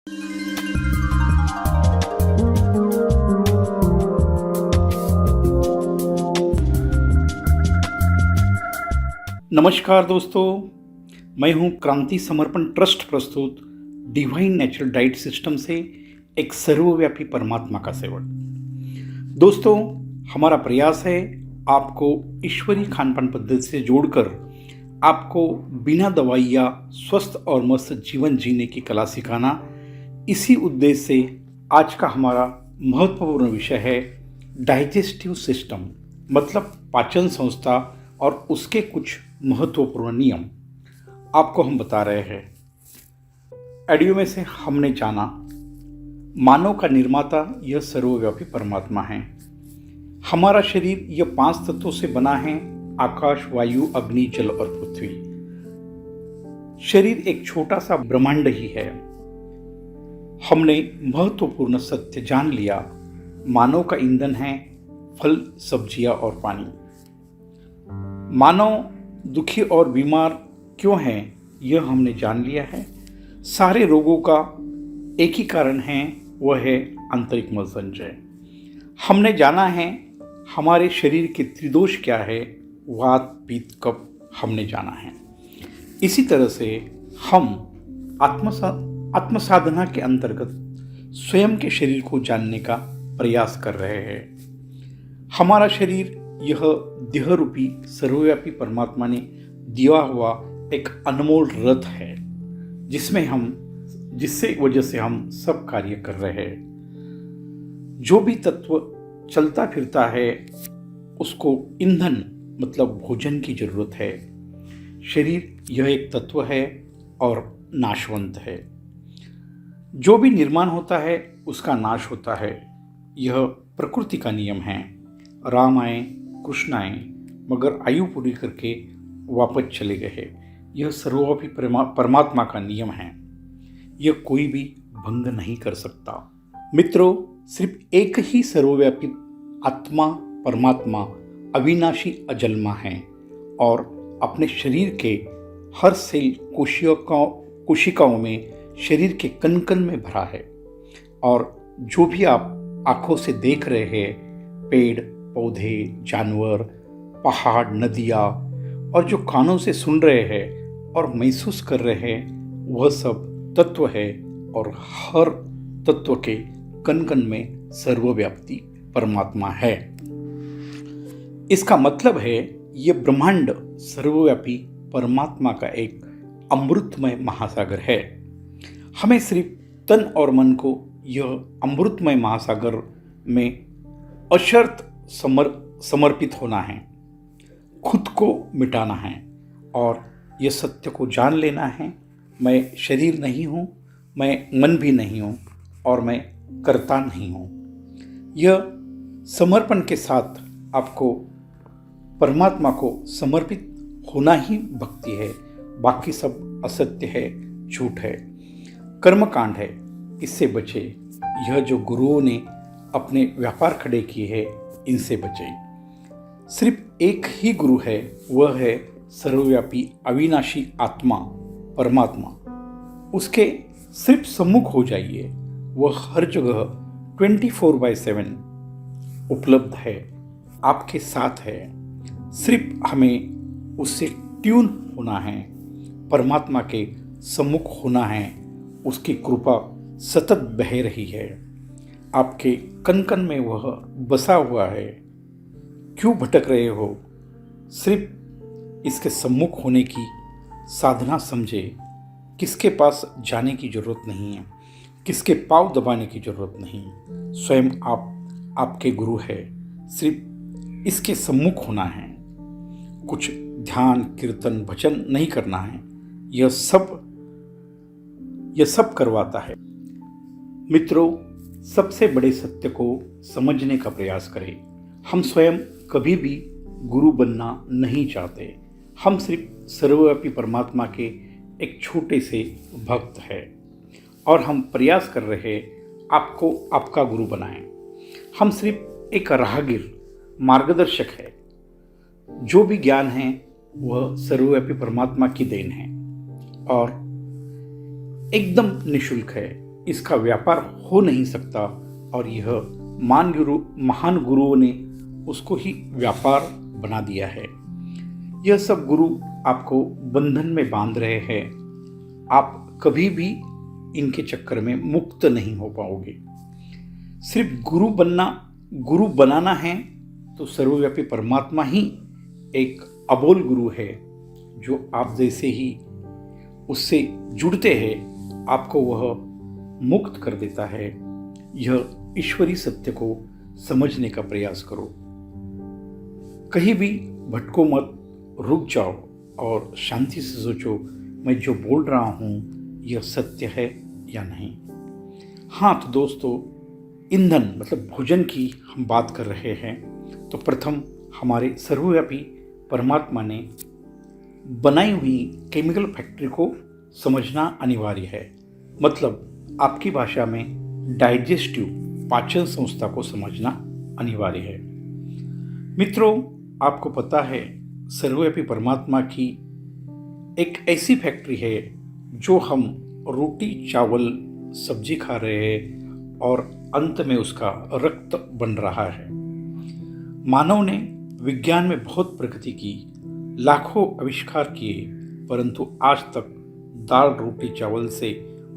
नमस्कार दोस्तों, मैं हूं क्रांति समर्पण ट्रस्ट प्रस्तुत डिवाइन नेचुरल डाइट सिस्टम से एक सर्वव्यापी परमात्मा का सेवक। दोस्तों, हमारा प्रयास है आपको ईश्वरीय खानपान पद्धति से जोड़कर आपको बिना दवाइयाँ स्वस्थ और मस्त जीवन जीने की कला सिखाना। इसी उद्देश्य से आज का हमारा महत्वपूर्ण विषय है डाइजेस्टिव सिस्टम, मतलब पाचन संस्था और उसके कुछ महत्वपूर्ण नियम आपको हम बता रहे हैं। ऑडियो में से हमने जाना मानव का निर्माता यह सर्वव्यापी परमात्मा है। हमारा शरीर यह 5 तत्वों से बना है: आकाश, वायु, अग्नि, जल और पृथ्वी। शरीर एक छोटा सा ब्रह्मांड ही है। हमने महत्वपूर्ण सत्य जान लिया। मानव का ईंधन है फल, सब्जियां और पानी। मानव दुखी और बीमार क्यों है यह हमने जान लिया है। सारे रोगों का एक ही कारण है, वह है आंतरिक मलसंचय। हमने जाना है हमारे शरीर के त्रिदोष क्या है: वात, पित्त, कफ हमने जाना है। इसी तरह से हम आत्मसाधना के अंतर्गत स्वयं के शरीर को जानने का प्रयास कर रहे हैं। हमारा शरीर यह देह रूपी सर्वव्यापी परमात्मा ने दिया हुआ एक अनमोल रथ है, जिससे वजह से हम सब कार्य कर रहे हैं। जो भी तत्व चलता फिरता है उसको ईंधन मतलब भोजन की जरूरत है। शरीर यह एक तत्व है और नाशवंत है। जो भी निर्माण होता है उसका नाश होता है। यह प्रकृति का नियम है। राम आए, कृष्ण आए, मगर आयु पूरी करके वापस चले गए। यह सर्वव्यापी परमात्मा का नियम है। यह कोई भी भंग नहीं कर सकता। मित्रों, सिर्फ एक ही सर्वव्यापी आत्मा परमात्मा अविनाशी अजन्मा है और अपने शरीर के हर सेल कोशिकाओं में, शरीर के कण कण में भरा है। और जो भी आप आंखों से देख रहे हैं, पेड़ पौधे, जानवर, पहाड़, नदियाँ, और जो कानों से सुन रहे हैं और महसूस कर रहे हैं, वह सब तत्व है। और हर तत्व के कण कण में सर्वव्यापी परमात्मा है। इसका मतलब है यह ब्रह्मांड सर्वव्यापी परमात्मा का एक अमृतमय महासागर है। हमें सिर्फ तन और मन को यह अमृतमय महासागर में अशर्त समर्पित होना है, खुद को मिटाना है और यह सत्य को जान लेना है। मैं शरीर नहीं हूँ, मैं मन भी नहीं हूँ और मैं कर्ता नहीं हूँ। यह समर्पण के साथ आपको परमात्मा को समर्पित होना ही भक्ति है। बाकी सब असत्य है, झूठ है, कर्मकांड है। इससे बचे। यह जो गुरुओं ने अपने व्यापार खड़े किए हैं, इनसे बचे। सिर्फ एक ही गुरु है, वह है सर्वव्यापी अविनाशी आत्मा परमात्मा। उसके सिर्फ सम्मुख हो जाइए। वह हर जगह 24/7 उपलब्ध है, आपके साथ है। सिर्फ हमें उससे ट्यून होना है, परमात्मा के सम्मुख होना है। उसकी कृपा सतत बह रही है। आपके कण कण में वह बसा हुआ है। क्यों भटक रहे हो? सिर्फ इसके सम्मुख होने की साधना समझे। किसके पास जाने की जरूरत नहीं है, किसके पांव दबाने की जरूरत नहीं। स्वयं आपके गुरु है। सिर्फ इसके सम्मुख होना है। कुछ ध्यान, कीर्तन, भजन नहीं करना है। यह सब करवाता है। मित्रों, सबसे बड़े सत्य को समझने का प्रयास करें। हम स्वयं कभी भी गुरु बनना नहीं चाहते। हम सिर्फ सर्वव्यापी परमात्मा के एक छोटे से भक्त हैं और हम प्रयास कर रहे हैं आपको आपका गुरु बनाएं। हम सिर्फ एक राहगीर, मार्गदर्शक है। जो भी ज्ञान है वह सर्वव्यापी परमात्मा की देन है और एकदम निःशुल्क है। इसका व्यापार हो नहीं सकता और यह महान गुरुओं ने उसको ही व्यापार बना दिया है। यह सब गुरु आपको बंधन में बांध रहे हैं। आप कभी भी इनके चक्कर में मुक्त नहीं हो पाओगे। सिर्फ गुरु बनाना है तो सर्वव्यापी परमात्मा ही एक अबोल गुरु है, जो आप जैसे ही उससे जुड़ते हैं आपको वह मुक्त कर देता है। यह ईश्वरी सत्य को समझने का प्रयास करो। कहीं भी भटको मत, रुक जाओ और शांति से सोचो, मैं जो बोल रहा हूँ यह सत्य है या नहीं। हाँ, तो दोस्तों, ईंधन मतलब भोजन की हम बात कर रहे हैं। तो प्रथम हमारे सर्वव्यापी परमात्मा ने बनाई हुई केमिकल फैक्ट्री को समझना अनिवार्य है। मतलब आपकी भाषा में डाइजेस्टिव पाचन संस्था को समझना अनिवार्य है। मित्रों, आपको पता है सर्वव्यापी परमात्मा की एक ऐसी फैक्ट्री है जो हम रोटी चावल सब्जी खा रहे हैं और अंत में उसका रक्त बन रहा है। मानव ने विज्ञान में बहुत प्रगति की, लाखों आविष्कार किए, परंतु आज तक दाल रोटी चावल से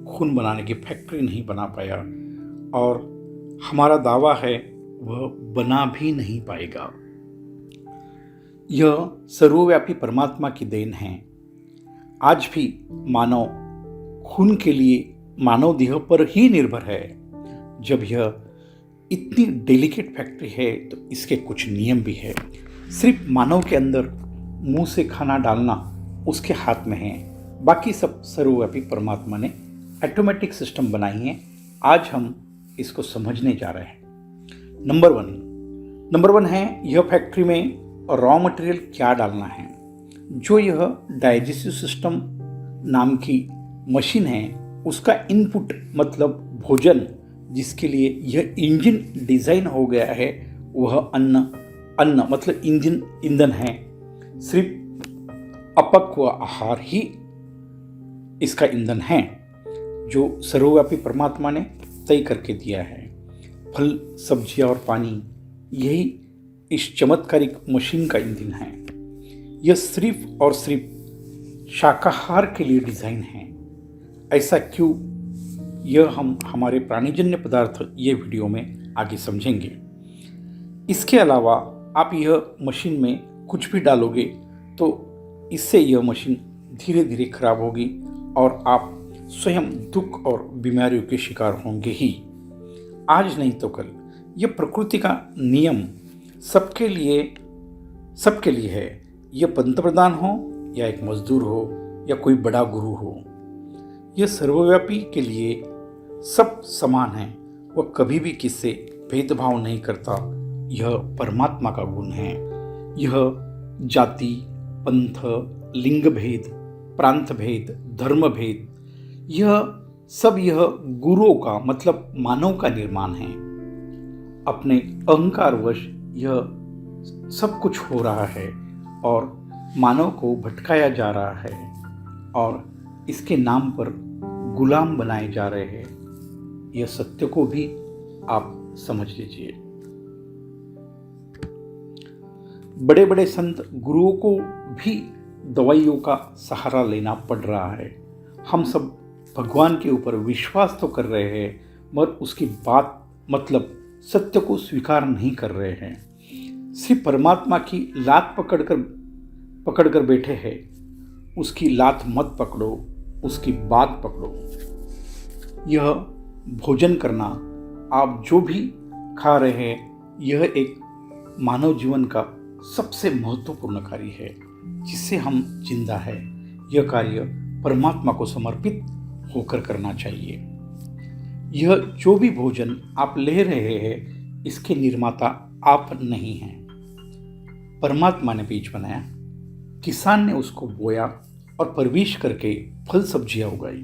खून बनाने की फैक्ट्री नहीं बना पाया और हमारा दावा है वह बना भी नहीं पाएगा। यह सर्वव्यापी परमात्मा की देन है। आज भी मानव खून के लिए मानव देह पर ही निर्भर है। जब यह इतनी डेलिकेट फैक्ट्री है तो इसके कुछ नियम भी है। सिर्फ मानव के अंदर मुंह से खाना डालना उसके हाथ में है। बाकी सब सर्वव्यापी परमात्मा ने ऑटोमेटिक सिस्टम बनाई है। आज हम इसको समझने जा रहे हैं। नंबर वन है यह फैक्ट्री में रॉ मटेरियल क्या डालना है। जो यह डाइजेस्टिव सिस्टम नाम की मशीन है उसका इनपुट मतलब भोजन, जिसके लिए यह इंजन डिज़ाइन हो गया है, वह अन्न मतलब ईंधन है। सिर्फ अपक्व आहार ही इसका ईंधन है जो सर्वव्यापी परमात्मा ने तय करके दिया है। फल सब्जियां और पानी यही इस चमत्कारिक मशीन का ईंधन है। यह सिर्फ और सिर्फ शाकाहार के लिए डिज़ाइन है। ऐसा क्यों, यह हम हमारे प्राणीजन्य पदार्थ ये वीडियो में आगे समझेंगे। इसके अलावा आप यह मशीन में कुछ भी डालोगे तो इससे यह मशीन धीरे धीरे खराब होगी और आप स्वयं दुख और बीमारियों के शिकार होंगे ही। आज नहीं तो कल यह प्रकृति का नियम सबके लिए है। यह पंतप्रधान हो या एक मजदूर हो या कोई बड़ा गुरु हो, यह सर्वव्यापी के लिए सब समान है। वह कभी भी किससे भेदभाव नहीं करता। यह परमात्मा का गुण है। यह जाति, पंथ, लिंग भेद, प्रांत भेद, धर्म भेद, यह गुरुओं का मतलब मानव का निर्माण है। अपने अहंकारवश यह सब कुछ हो रहा है और मानव को भटकाया जा रहा है और इसके नाम पर गुलाम बनाए जा रहे हैं। यह सत्य को भी आप समझ लीजिए। बड़े बड़े संत गुरुओं को भी दवाइयों का सहारा लेना पड़ रहा है। हम सब भगवान के ऊपर विश्वास तो कर रहे हैं मगर उसकी बात मतलब सत्य को स्वीकार नहीं कर रहे हैं। सिर्फ परमात्मा की लात पकड़कर बैठे हैं। उसकी लात मत पकड़ो, उसकी बात पकड़ो। यह भोजन करना, आप जो भी खा रहे हैं, यह एक मानव जीवन का सबसे महत्वपूर्ण कार्य है जिससे हम जिंदा है। यह कार्य परमात्मा को समर्पित होकर करना चाहिए। यह जो भी भोजन आप ले रहे हैं इसके निर्माता आप नहीं हैं। परमात्मा ने बीज बनाया, किसान ने उसको बोया और परवरिश करके फल सब्जियां उगाई।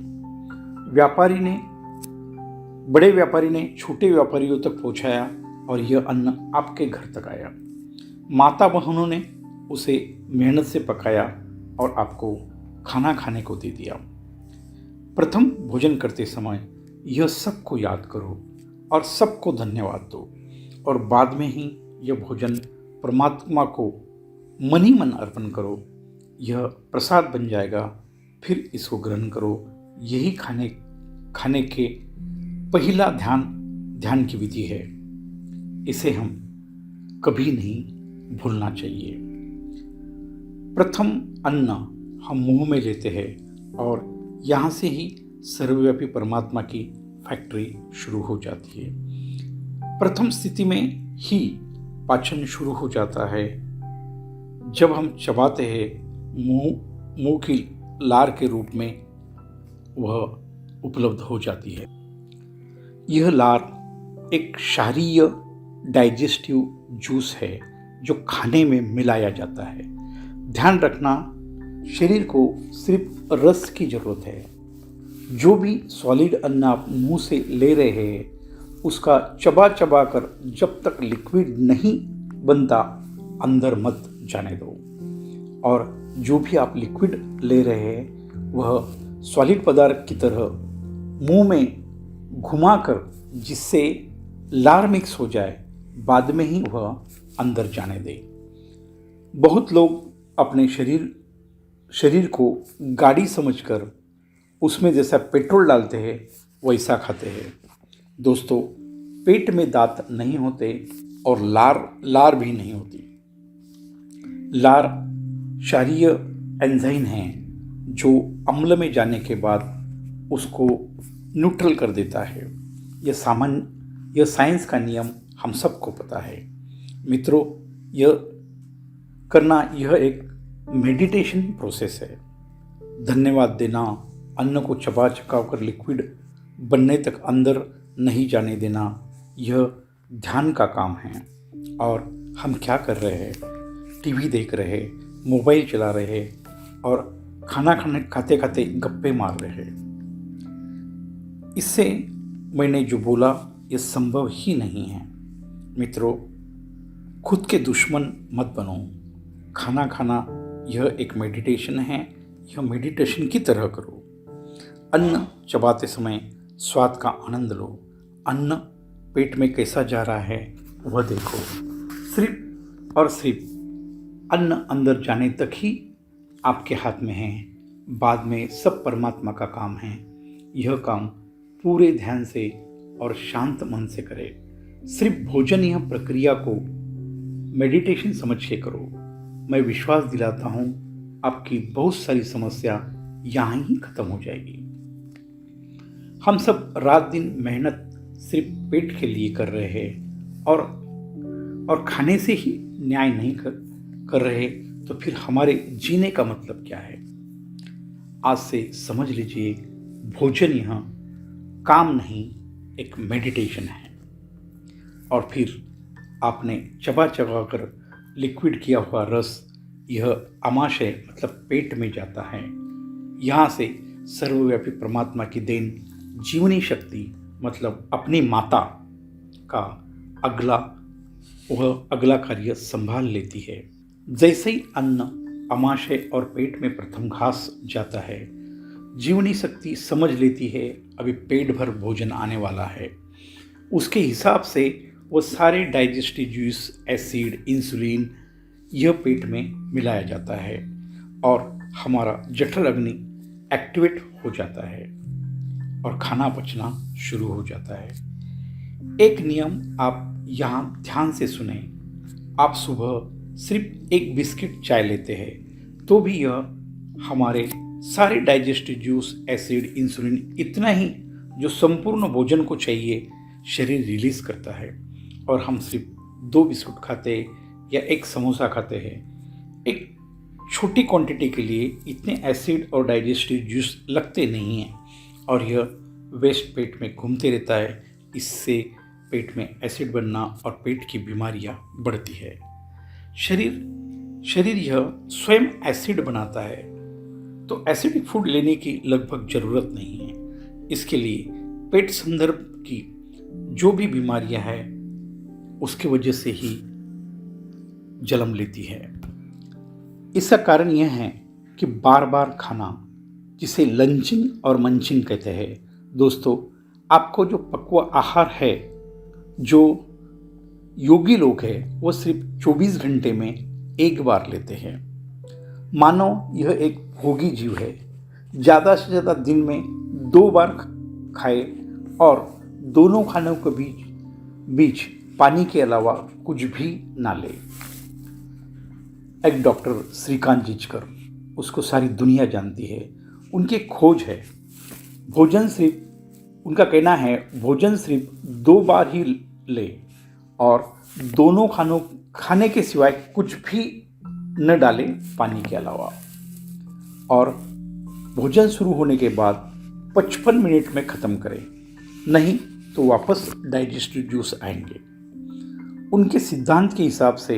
बड़े व्यापारी ने छोटे व्यापारियों तक पहुंचाया और यह अन्न आपके घर तक आया। माता बहनों ने उसे मेहनत से पकाया और आपको खाना खाने को दे दिया। प्रथम भोजन करते समय यह सबको याद करो और सबको धन्यवाद दो और बाद में ही यह भोजन परमात्मा को मन ही मन अर्पण करो। यह प्रसाद बन जाएगा, फिर इसको ग्रहण करो। यही खाने के पहला ध्यान की विधि है। इसे हम कभी नहीं भूलना चाहिए। प्रथम अन्न हम मुंह में लेते हैं और यहाँ से ही सर्वव्यापी परमात्मा की फैक्ट्री शुरू हो जाती है। प्रथम स्थिति में ही पाचन शुरू हो जाता है। जब हम चबाते हैं, मुंह की लार के रूप में वह उपलब्ध हो जाती है। यह लार एक क्षारीय डाइजेस्टिव जूस है जो खाने में मिलाया जाता है। ध्यान रखना, शरीर को सिर्फ रस की जरूरत है। जो भी सॉलिड अन्न आप मुंह से ले रहे हैं उसका चबा कर जब तक लिक्विड नहीं बनता अंदर मत जाने दो। और जो भी आप लिक्विड ले रहे हैं वह सॉलिड पदार्थ की तरह मुंह में घुमाकर, जिससे लार मिक्स हो जाए, बाद में ही वह अंदर जाने दे। बहुत लोग अपने शरीर को गाड़ी समझकर उसमें जैसा पेट्रोल डालते हैं वैसा खाते हैं। दोस्तों, पेट में दांत नहीं होते और लार भी नहीं होती। लार क्षारीय एंजाइम है जो अम्ल में जाने के बाद उसको न्यूट्रल कर देता है। यह साइंस का नियम हम सबको पता है। मित्रों, यह एक मेडिटेशन प्रोसेस है। धन्यवाद देना, अन्न को चबा कर लिक्विड बनने तक अंदर नहीं जाने देना, यह ध्यान का काम है। और हम क्या कर रहे हैं? टीवी देख रहे, मोबाइल चला रहे और खाना खाते खाते गप्पे मार रहे। इससे मैंने जो बोला यह संभव ही नहीं है। मित्रों, खुद के दुश्मन मत बनो। खाना यह एक मेडिटेशन है। यह मेडिटेशन की तरह करो। अन्न चबाते समय स्वाद का आनंद लो। अन्न पेट में कैसा जा रहा है वह देखो। सिर्फ और सिर्फ अन्न अंदर जाने तक ही आपके हाथ में है। बाद में सब परमात्मा का काम है। यह काम पूरे ध्यान से और शांत मन से करे। सिर्फ भोजन यह प्रक्रिया को मेडिटेशन समझ के करो। मैं विश्वास दिलाता हूँ आपकी बहुत सारी समस्या यहाँ ही खत्म हो जाएगी। हम सब रात दिन मेहनत सिर्फ पेट के लिए कर रहे हैं और खाने से ही न्याय नहीं कर रहे, तो फिर हमारे जीने का मतलब क्या है? आज से समझ लीजिए, भोजन यहाँ काम नहीं, एक मेडिटेशन है। और फिर आपने चबा कर लिक्विड किया हुआ रस, यह आमाशय मतलब पेट में जाता है। यहाँ से सर्वव्यापी परमात्मा की देन जीवनी शक्ति मतलब अपनी माता का अगला कार्य संभाल लेती है। जैसे ही अन्न आमाशय और पेट में प्रथम घास जाता है, जीवनी शक्ति समझ लेती है अभी पेट भर भोजन आने वाला है। उसके हिसाब से वो सारे डाइजेस्टिव जूस, एसिड, इंसुलिन यह पेट में मिलाया जाता है और हमारा जठर अग्नि एक्टिवेट हो जाता है और खाना पचना शुरू हो जाता है। एक नियम आप यहाँ ध्यान से सुने। आप सुबह सिर्फ एक बिस्किट चाय लेते हैं तो भी यह हमारे सारे डाइजेस्टिव जूस, एसिड, इंसुलिन इतना ही जो संपूर्ण भोजन को चाहिए शरीर रिलीज करता है। और हम सिर्फ 2 बिस्कुट खाते या एक समोसा खाते हैं। एक छोटी क्वांटिटी के लिए इतने एसिड और डाइजेस्टिव जूस लगते नहीं हैं और यह वेस्ट पेट में घूमते रहता है। इससे पेट में एसिड बनना और पेट की बीमारियां बढ़ती है। शरीर यह स्वयं एसिड बनाता है, तो एसिडिक फूड लेने की लगभग ज़रूरत नहीं है। इसके लिए पेट संदर्भ की जो भी बीमारियां हैं उसकी वजह से ही जन्म लेती है। इसका कारण यह है कि बार बार खाना, जिसे लंचिंग और मंचिंग कहते हैं। दोस्तों, आपको जो पक्व आहार है, जो योगी लोग हैं वो सिर्फ 24 घंटे में एक बार लेते हैं। मानो यह एक भोगी जीव है, ज़्यादा से ज़्यादा दिन में 2 बार खाए और दोनों खानों के बीच पानी के अलावा कुछ भी ना ले। एक डॉक्टर श्रीकांत जिचकर, उसको सारी दुनिया जानती है, उनकी खोज है उनका कहना है भोजन सिर्फ 2 बार ही ले और दोनों खाने के सिवाय कुछ भी न डाले पानी के अलावा, और भोजन शुरू होने के बाद 55 मिनट में ख़त्म करें, नहीं तो वापस डाइजेस्टिव जूस आएंगे। उनके सिद्धांत के हिसाब से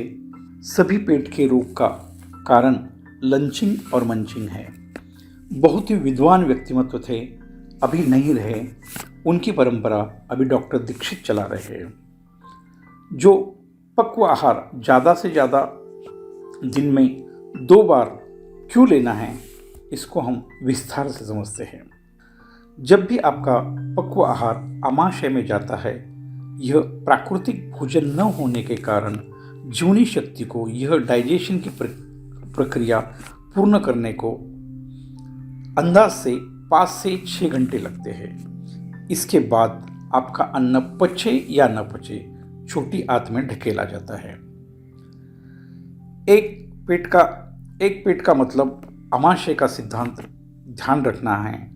सभी पेट के रोग का कारण लंचिंग और मंचिंग है। बहुत ही विद्वान व्यक्तिमत्व थे, अभी नहीं रहे। उनकी परंपरा अभी डॉक्टर दीक्षित चला रहे हैं। जो पक्व आहार ज़्यादा से ज़्यादा दिन में 2 बार क्यों लेना है, इसको हम विस्तार से समझते हैं। जब भी आपका पक्व आहार आमाशय में जाता है, यह प्राकृतिक भोजन न होने के कारण जीवनी शक्ति को यह डाइजेशन की प्रक्रिया पूर्ण करने को अंदाज से 5 से 6 घंटे लगते हैं। इसके बाद आपका अन्न पचे या न पचे, छोटी आंत में ढकेला जाता है। एक पेट का मतलब आमाशय का सिद्धांत ध्यान रखना है।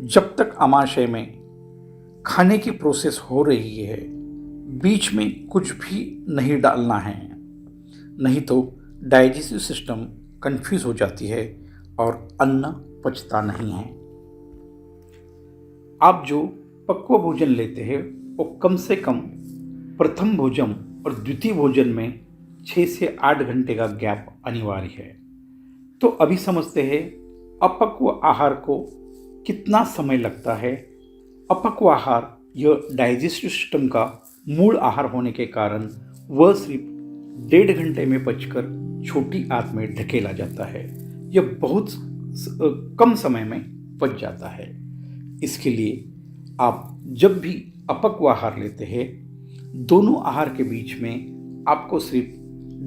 जब तक आमाशय में खाने की प्रोसेस हो रही है, बीच में कुछ भी नहीं डालना है, नहीं तो डाइजेस्टिव सिस्टम कंफ्यूज हो जाती है और अन्न पचता नहीं है। आप जो पक्व भोजन लेते हैं वो कम से कम प्रथम भोजन और द्वितीय भोजन में 6 से 8 घंटे का गैप अनिवार्य है। तो अभी समझते हैं अपक्व आहार को कितना समय लगता है। अपक्व आहार यह डाइजेस्टिव सिस्टम का मूल आहार होने के कारण वह सिर्फ 1.5 घंटे में पचकर छोटी आंत में ढकेला जाता है। यह बहुत कम समय में पच जाता है। इसके लिए आप जब भी अपक्व आहार लेते हैं, दोनों आहार के बीच में आपको सिर्फ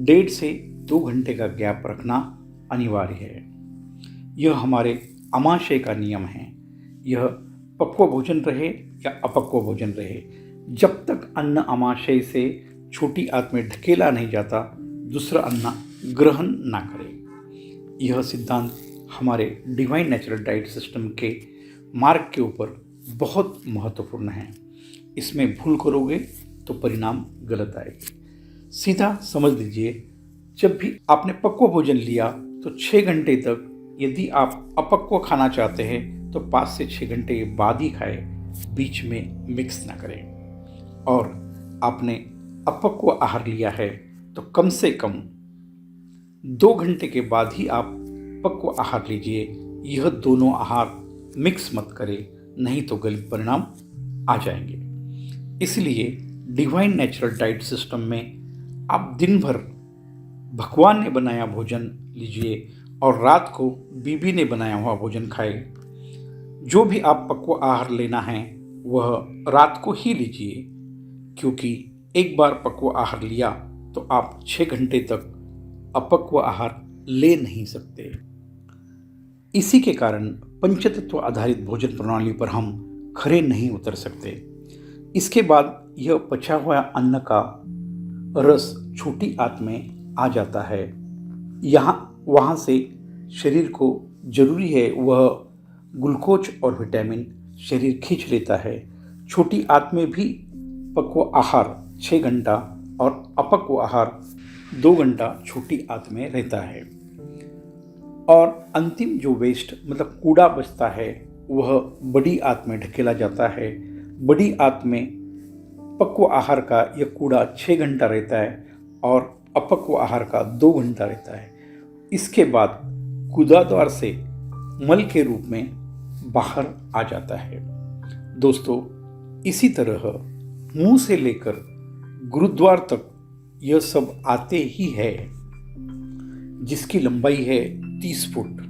1.5 से 2 घंटे का गैप रखना अनिवार्य है। यह हमारे आमाशय का नियम है। यह पक्व भोजन रहे या अपक्व भोजन रहे, जब तक अन्न आमाशय से छोटी आंत में ढकेला नहीं जाता, दूसरा अन्न ग्रहण ना करें। यह सिद्धांत हमारे डिवाइन नेचुरल डाइट सिस्टम के मार्ग के ऊपर बहुत महत्वपूर्ण है। इसमें भूल करोगे तो परिणाम गलत आएगी। सीधा समझ लीजिए, जब भी आपने पक्व भोजन लिया तो 6 घंटे तक, यदि आप अपक्व खाना चाहते हैं तो 5 से 6 घंटे के बाद ही खाएं, बीच में मिक्स ना करें। और आपने अपक्व आहार लिया है तो कम से कम 2 घंटे के बाद ही आप पक्व आहार लीजिए। यह दोनों आहार मिक्स मत करें, नहीं तो गलत परिणाम आ जाएंगे। इसलिए डिवाइन नेचुरल डाइट सिस्टम में आप दिन भर भगवान ने बनाया भोजन लीजिए और रात को बीबी ने बनाया हुआ भोजन खाए। जो भी आप पक्व आहार लेना है वह रात को ही लीजिए, क्योंकि एक बार पक्व आहार लिया तो आप 6 घंटे तक अपक्व आहार ले नहीं सकते। इसी के कारण पंचतत्व आधारित भोजन प्रणाली पर हम खरे नहीं उतर सकते। इसके बाद यह पचा हुआ अन्न का रस छोटी आंत में आ जाता है। वहाँ से शरीर को जरूरी है वह ग्लूकोज और विटामिन शरीर खींच लेता है। छोटी आंत में भी पक्व आहार 6 घंटा और अपक्व आहार 2 घंटा छोटी आंत में रहता है। और अंतिम जो वेस्ट मतलब कूड़ा बचता है वह बड़ी आंत में ढकेला जाता है। बड़ी आंत में पक्व आहार का यह कूड़ा 6 घंटा रहता है और अपक्व आहार का 2 घंटा रहता है। इसके बाद गुदाद्वार से मल के रूप में बाहर आ जाता है। दोस्तों, इसी तरह मुंह से लेकर गुरुद्वार तक यह सब आते ही है, जिसकी लंबाई है 30 फुट।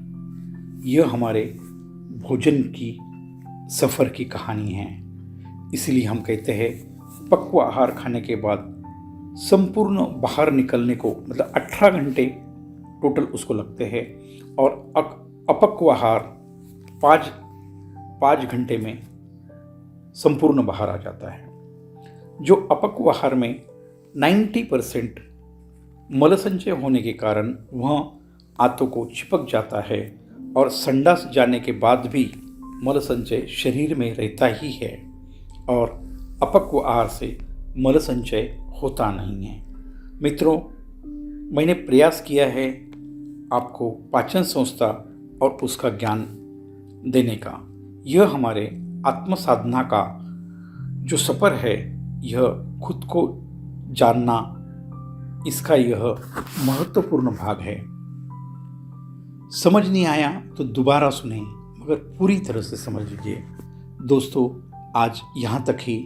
यह हमारे भोजन की सफ़र की कहानी है। इसीलिए हम कहते हैं पक्व आहार खाने के बाद संपूर्ण बाहर निकलने को मतलब 18 घंटे टोटल उसको लगते हैं और अपक्व आहार 5 घंटे में संपूर्ण बाहर आ जाता है। जो अपक्व आहार में 90% मल संचय होने के कारण वह आंतों को चिपक जाता है और संडास जाने के बाद भी मल संचय शरीर में रहता ही है और अपक्व आहार से मल संचय होता नहीं है। मित्रों, मैंने प्रयास किया है आपको पाचन संस्था और उसका ज्ञान देने का। यह हमारे आत्म साधना का जो सफ़र है, यह खुद को जानना, इसका यह महत्वपूर्ण भाग है। समझ नहीं आया तो दोबारा सुने, मगर पूरी तरह से समझ लीजिए। दोस्तों, आज यहाँ तक ही,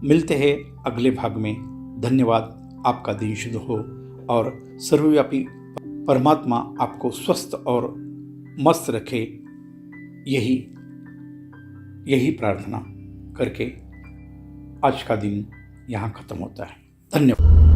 मिलते हैं अगले भाग में। धन्यवाद। आपका दिन शुभ हो और सर्वव्यापी परमात्मा आपको स्वस्थ और मस्त रखे, यही प्रार्थना करके आज का दिन यहाँ खत्म होता है। धन्यवाद।